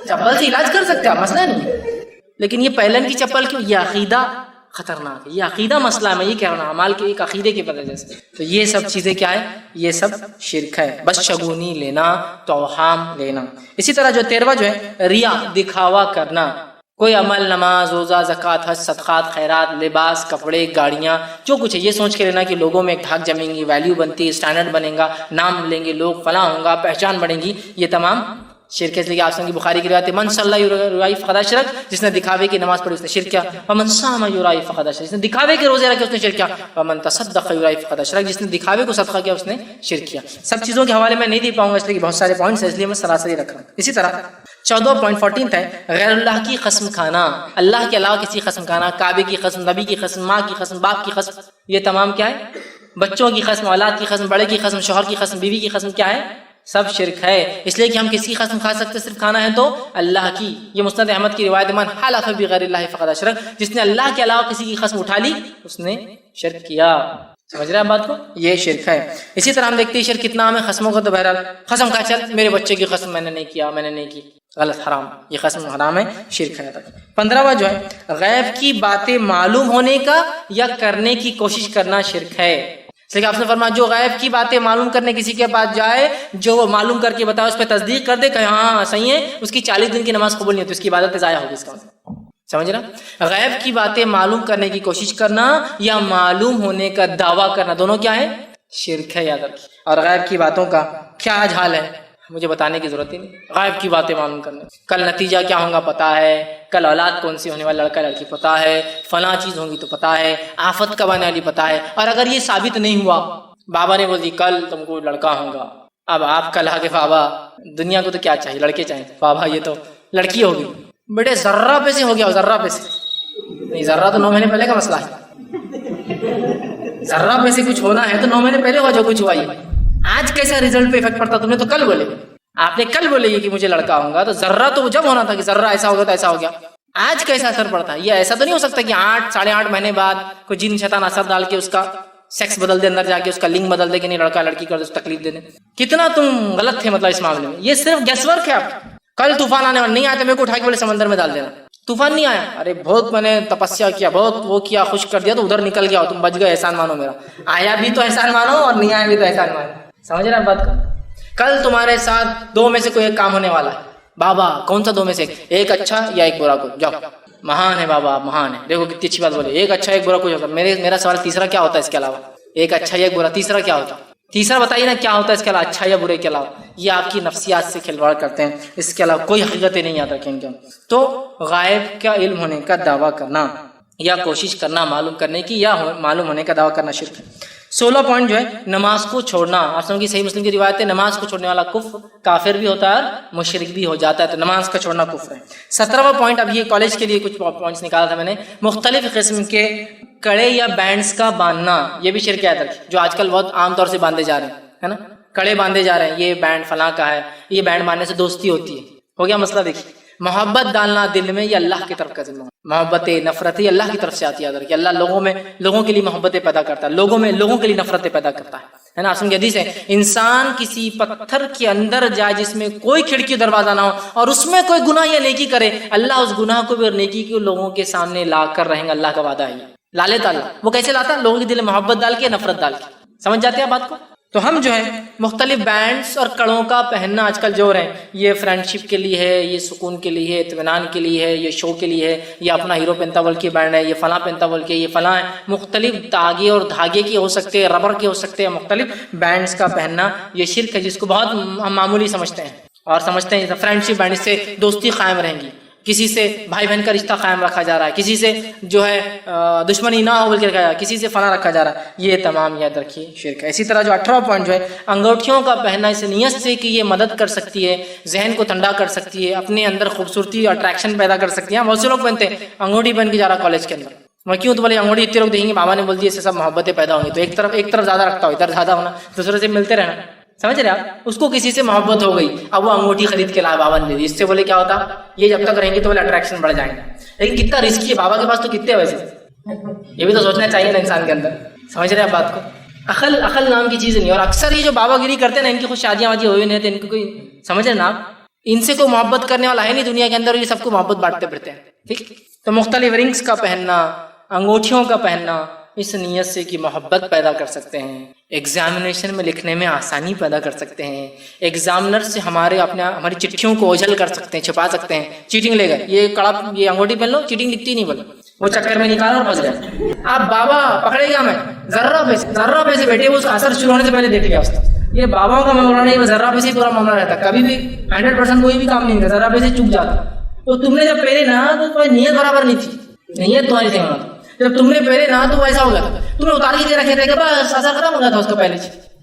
چپل سے علاج کر سکتے ہیں، مسئلہ نہیں ہے، لیکن یہ پہلن کی چپل کیوں؟ یہ عقیدہ خطرناک ہے، یہ عقیدہ مسئلہ ہے، میں یہ کہہ رہا ہوں اعمال کے ایک عقیدے کی وجہ سے. تو یہ سب چیزیں کیا ہے؟ یہ سب شرک ہے. بس شگونی لینا، توہام لینا. اسی طرح جو 13واں جو ہے ریا، دکھاوا کرنا. کوئی عمل، نماز، روزہ، زکوٰۃ، حج، صدقات، خیرات، لباس، کپڑے، گاڑیاں، جو کچھ ہے یہ سوچ کے لینا کہ لوگوں میں ایک دھاک جمیں گی، ویلیو بنتی ہے، اسٹینڈرڈ بنے گا، نام ملیں گے لوگ، فلاں ہوں گا، پہچان بڑھیں گی. یہ تمام شرک ہے. اس لیے آپ سنگی بخاری کی روایت ہے من صلی یرائی فقد اشرک، جس نے دکھاوے کی نماز پڑھی اس نے شرک کیا. ومن صام یرائی فقد اشرک، جس نے دکھاوے کے روزے رکھے اس نے شرک کیا. ومن تصدق یرائی فقد اشرک، جس نے دکھاوے کو صدقہ کیا اس نے شرک کیا. سب چیزوں کے حوالے میں نہیں دے پاؤں گا اس لیے بہت سارے پوائنٹس ہیں، اس لیے میں سراسری رکھ رہا ہوں. اسی طرح 14.14 ہے غیر اللہ کی قسم کھانا، اللہ کے علاوہ کسی قسم کھانا، کعبے کی قسم، نبی کی قسم، ماں کی قسم، باپ کی قسم، یہ تمام کیا ہے؟ بچوں کی قسم، اولاد کی قسم، بڑے کی قسم، شوہر کی قسم، بیوی کی قسم، کیا ہے؟ سب شرک ہے. اس لیے کہ ہم کسی کی قسم کھا سکتے، صرف کھانا ہے تو اللہ کی. یہ مسند احمد کی روایت من حلف بغیر اللہ فقد اشرک، جس نے اللہ کے علاوہ کسی کی قسم اٹھا لی اس نے شرک کیا. سمجھ رہے ہیں بات کو؟ یہ شرک ہے. اسی طرح ہم دیکھتے ہیں شرک کتنا ہمیں قسموں کا. تو بہرحال قسم کھا، چل میرے بچے کی قسم میں نے نہیں کیا، میں نے نہیں کی، غلط، حرام. یہ قسم حرام ہے، شرک ہے. 15واں جو ہے غیب کی باتیں معلوم ہونے کا یا کرنے کی کوشش کرنا شرک ہے. اس لیے آپ نے فرمایا جو غیب کی باتیں معلوم کرنے کسی کے پاس جائے، جو وہ معلوم کر کے بتائے اس پہ تصدیق کر دے کہ ہاں صحیح ہے، اس کی 40 دن کی نماز قبول نہیں ہوتی، اس کی عبادت ضائع ہوگی. اس کا سمجھ رہا؟ غیب کی باتیں معلوم کرنے کی کوشش کرنا یا معلوم ہونے کا دعویٰ کرنا، دونوں کیا ہے؟ شرک ہے. یاد رکھیے. اور غیب کی باتوں کا کیا آج حال ہے مجھے بتانے کی ضرورت ہی نہیں. غیب کی باتیں معلوم کرنے، کل نتیجہ کیا ہوگا پتا ہے، کل اولاد کون سی ہونے والا، لڑکا لڑکی پتا ہے، فلاں چیز ہوگی تو پتا ہے، آفت کب آنے والی پتا ہے. اور اگر یہ ثابت نہیں ہوا، بابا نے بول دی کل تم کو لڑکا ہوگا، اب آپ کل آگے بابا دنیا کو تو کیا چاہیے، لڑکے چاہیے، بابا یہ تو لڑکی ہوگی. بیٹے ذرہ پہ سے ہو گیا، ذرہ پہ سے نہیں، ذرہ تو 9 مہینے پہلے کا مسئلہ ہے. ذرہ پہ سے کچھ ہونا ہے تو 9 مہینے پہلے ہوا جو کچھ ہوا. آج کیسا رزلٹ پہ افیکٹ پڑتا؟ تم نے تو کل بولے، آپ نے کل بولے کہ مجھے لڑکا ہوگا، تو ذرہ تو جب ہونا تھا کہ ذرہ ایسا ہوگا تو ایسا ہو گیا. آج کیسا اثر پڑتا ہے؟ یہ ایسا تو نہیں ہو سکتا کہ 8 ساڑھے 8 مہینے بعد کوئی جن شیطان اثر ڈال کے اس کا سیکس بدل دے، اندر جا کے اس کا لنگ بدل دے کہ نہیں لڑکا لڑکی کر دے، تکلیف دے دے. کتنا تم غلط تھے مطلب اس معاملے میں. یہ صرف گیس ورک ہے. آپ کل طوفان آنے والا نہیں آیا تو میرے کو اٹھا کے بولے سمندر میں ڈال دینا. طوفان نہیں آیا، ارے بہت میں نے تپسیا کیا، بہت وہ کیا، خشک کر دیا تو ادھر نکل گیا، تم بچ گئے، احسان مانو میرا. آیا بھی تو احسان مانو اور نہیں آیا بھی تو احسان مانو. سمجھ رہے ہیں بات کو؟ کل تمہارے ساتھ 2 میں سے کوئی ایک کام ہونے والا ہے. بابا کون سا 2 میں سے ایک اچھا یا ایک برا؟ کو جاؤ، مہان ہے بابا، مہان ہے. دیکھو کتنی اچھی بات بولے، ایک اچھا ایک برا. کچھ ہوتا میرا سوال تیسرا کیا ہوتا ہے اس کے علاوہ؟ ایک اچھا یا ایک برا، تیسرا کیا ہوتا؟ تیسرا بتائیے نا کیا ہوتا ہے اس کے علاوہ، اچھا یا برے کے علاوہ. یہ آپ کی نفسیات سے کھلواڑ کرتے ہیں، اس کے علاوہ کوئی حقیقتیں نہیں یاد رکھیں گے. تو غائب کا علم ہونے کا دعویٰ کرنا یا کوشش کرنا معلوم کرنے کی یا معلوم ہونے کا دعویٰ کرنا شرک ہے. 16 پوائنٹ جو ہے نماز کو چھوڑنا. آپ سمجھ کی صحیح مسلم کی روایت ہے نماز کو چھوڑنے والا کفر، کافر بھی ہوتا ہے اور مشرک بھی ہو جاتا ہے. تو نماز کا چھوڑنا کفر ہے. 17واں پوائنٹ، اب یہ کالج کے لیے کچھ پوائنٹس نکالا تھا میں نے. مختلف قسم کے کڑے یا بینڈز کا باندھنا، یہ بھی شرک ہے جو آج کل بہت عام طور سے باندھے جا رہے ہیں، ہے نا. کڑے باندھے جا رہے ہیں، یہ بینڈ فلاں کا ہے، یہ بینڈ باندھنے سے دوستی ہوتی ہے. ہو گیا مسئلہ. دیکھیے محبت ڈالنا دل میں، یہ اللہ کی طرف کا ذمہ. محبت نفرت یہ اللہ کی طرف سے آتی ہے. کہ اللہ لوگوں کے لیے محبتیں پیدا کرتا ہے، لوگوں کے لیے نفرتیں پیدا کرتا ہے نا. آسم کی حدیث ہے انسان کسی پتھر کے اندر جائے جس میں کوئی کھڑکی دروازہ نہ ہو اور اس میں کوئی گناہ یا نیکی کرے، اللہ اس گناہ کو بھی اور نیکی کو لوگوں کے سامنے لا کر رہیں گا. اللہ کا وعدہ ہے. لا لیتا اللہ. وہ کیسے لاتا ہے؟ لوگوں کے دل میں محبت ڈال کے، نفرت ڈال کے. سمجھ جاتے ہیں بات کو؟ تو ہم جو ہے مختلف بینڈز اور کڑوں کا پہننا آج کل جو رہے ہیں، یہ فرینڈ شپ کے لیے ہے، یہ سکون کے لیے ہے، اطمینان کے لیے ہے، یہ شو کے لیے ہے، یہ اپنا ہیرو پہنتا بول کے بینڈ ہے، یہ فلاں پہنتا بول کے، یہ فلاں ہے. مختلف تاگے اور دھاگے کے ہو سکتے ہیں، ربر کے ہو سکتے ہیں. مختلف بینڈز کا پہننا یہ شرک ہے، جس کو بہت ہم معمولی سمجھتے ہیں اور سمجھتے ہیں فرینڈ شپ بینڈ سے دوستی قائم رہیں گی، کسی سے بھائی بہن کا رشتہ قائم رکھا جا رہا ہے، کسی سے جو ہے دشمنی نہ ہو بول کے رکھا جا رہا ہے، کسی سے فلاں رکھا جا رہا ہے. یہ تمام یاد رکھیے شرک ہے. اسی طرح جو 18واں پوائنٹ جو ہے انگوٹھیوں کا پہننا، اس نیت سے کہ یہ مدد کر سکتی ہے، ذہن کو ٹھنڈا کر سکتی ہے، اپنے اندر خوبصورتی اور اٹریکشن پیدا کر سکتی ہے. بہت سے لوگ پہنتے ہیں انگوٹھی پہن کے جا رہا کالج کے اندر. میں کیوں؟ تو بولے انگوٹھی اتنے لوگ دیکھیں گے، بابا نے بول دیا اس سے سب محبتیں پیدا ہوں گی، تو ایک طرف زیادہ رکھتا ہو، ادھر زیادہ ہونا، دوسرے سے ملتے رہنا. سمجھ رہے آپ؟ اس کو کسی سے محبت ہو گئی، اب وہ انگوٹھی خرید کے لائے، بابا نے دے دی. اس سے بولے کیا ہوتا؟ یہ جب تک رہیں گے تو بولے اٹریکشن بڑھ جائیں گے. لیکن کتنا رسکی ہے، بابا کے پاس تو کتنے ویسے، یہ بھی تو سوچنا چاہیے نا انسان کے اندر. سمجھ رہے آپ بات کو؟ عقل نام کی چیز نہیں. اور اکثر یہ جو بابا گیری کرتے ہیں نا، ان کی خود شادیاں واجی ہوئی نہیں تو ان کو کوئی سمجھ رہے نا آپ، ان سے کوئی محبت کرنے والا ہے نہیں دنیا کے اندر، یہ سب کو محبت بانٹتے پھرتے ہیں. ٹھیک، تو مختلف رنگز کا پہننا، انگوٹھیوں کا پہننا، اس نیت سے کہ محبت پیدا کر سکتے ہیں، ایگزامینیشن میں لکھنے میں آسانی پیدا کر سکتے ہیں، ایگزامنر سے ہماری چٹھیوں کو اوجھل کر سکتے ہیں، چھپا سکتے ہیں. چیٹنگ لے گئے، یہ انگوٹھی پہن لو، چیٹنگ دکھتی نہیں، بولو وہ چکر میں نکالا اور پھنس گئے. آپ بابا پکڑے گا، میں ذرہ پیسے بیٹھے وہ اس کا اثر شروع ہونے سے پہلے دیکھ لیا اس نے. یہ باباؤں کا معاملہ نہیں، وہ ذرہ پیسے پورا معاملہ رہتا، کبھی بھی 100% کوئی بھی کام نہیں کرتا، ذرہ پیسے چک جاتا. تو تم نے جب پہلے نا تو تمہاری نیت برابر نہیں تھی، نیت تمہاری صحیح ہونا تھا. جب تم نے پہلے نا تو ایسا ہو گیا، تم نے اتار کے دے رکھے تھے کہ بس اثر ختم ہو گیا تھا اس کا پہلے سے.